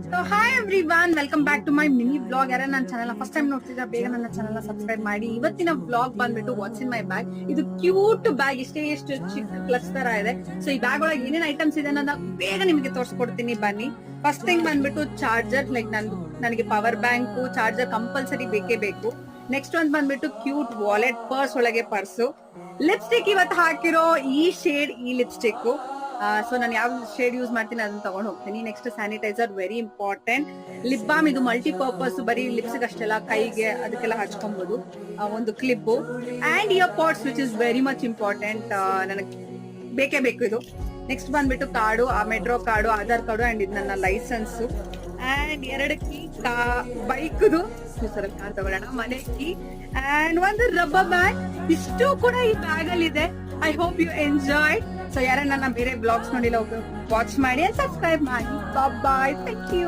So hi everyone, welcome back to my mini blog. ಯಾರ ನನ್ನ channel first time ನೋಡ್ತಿದ್ರೆ ಬೇಗ ನನ್ನ ಚಾನಲ್ ಸಬ್ಸ್ಕ್ರೈಬ್ ಮಾಡಿ. ಇವತ್ತಿನ ಬ್ಲಾಗ್ ಬಂದ್ಬಿಟ್ಟು ವಾಟ್ಸ್ ಇನ್ ಮೈ ಬ್ಯಾಗ್. ಇದು ಕ್ಯೂಟ್ ಬ್ಯಾಗ್, ಎಷ್ಟು ಚಿಕ್ಕ ಕ್ಲಚ್ ತರ ಇದೆ. ಸೊ ಈ ಬ್ಯಾಗ್ ಒಳಗೆ ಏನೇನ್ ಐಟಮ್ಸ್ ಇದೆ ಅನ್ನೋದನ್ನ ಬೇಗ ನಿಮಗೆ ತೋರಿಸ್ಕೊಡ್ತೀನಿ ಬನ್ನಿ. ಫಸ್ಟ್ ಥಿಂಗ್ ಬಂದ್ಬಿಟ್ಟು ಚಾರ್ಜರ್, ಲೈಕ್ ನನಗೆ ಪವರ್ ಬ್ಯಾಂಕ್, ಚಾರ್ಜರ್ ಕಂಪಲ್ಸರಿ ಬೇಕೇ ಬೇಕು. ನೆಕ್ಸ್ಟ್ ಒಂದ್ ಬಂದ್ಬಿಟ್ಟು ಕ್ಯೂಟ್ ವಾಲೆಟ್, ಪರ್ಸ್ ಒಳಗೆ ಪರ್ಸು. ಲಿಪ್ಸ್ಟಿಕ್ ಇವತ್ತು ಹಾಕಿರೋ ಈ ಶೇಡ್, ಈ ಲಿಪ್ಸ್ಟಿಕ್. ಸೊ ನಾನು ಯಾವ ಶೇಡ್ ಯೂಸ್ ಮಾಡ್ತೀನಿ ಅದನ್ನ ತಗೊಂಡ್ ಹೋಗ್ತೀನಿ. Next sanitiser, very important. Lip balm, ಇದು ಮಲ್ಟಿಪರ್ಪಸ್, ಬರೀ ಲಿಪ್ಸ್ ಅಷ್ಟೆಲ್ಲ, ಕೈಗೆ ಅದಕ್ಕೆಲ್ಲ ಹಚ್ಕೊಬಹುದು. ಒಂದು clip and ear pods which is very much important, ನನಗೆ ಬೇಕೇ ಬೇಕು ಇದು. ನೆಕ್ಸ್ಟ್ ಬಂದ್ಬಿಟ್ಟು ಕಾರ್ಡು, ಆ metro card, Aadhaar card and ಇದು ನನ್ನ ಲೈಸೆನ್ಸ್. ಅಂಡ್ 2 ಕೀ, ಬೈಕ್ದು ಫ್ಯೂಚರಲ್ಲಿ ಕಾರ್ ತಗೊಳ್ಳೋಣ, ಮನೆ ಕೀ ಅಂಡ್ ಒಂದು ರಬ್ಬರ್ ಬ್ಯಾಂಡ್. ಇಷ್ಟು ಕೂಡ ಈ ಬ್ಯಾಗ್ ಅಲ್ಲಿ ಇದೆ. I hope you enjoy. So ಯಾರ ನನ್ನ ಬೇರೆ ಬ್ಲಾಗ್ಸ್ ನೋಡಿಲ್ಲ, ವಾಚ್ ಮಾಡಿ ಅಂಡ್ ಸಬ್ಸ್ಕ್ರೈಬ್ ಮಾಡಿ. ಬಾಯ್, ಥ್ಯಾಂಕ್ ಯು.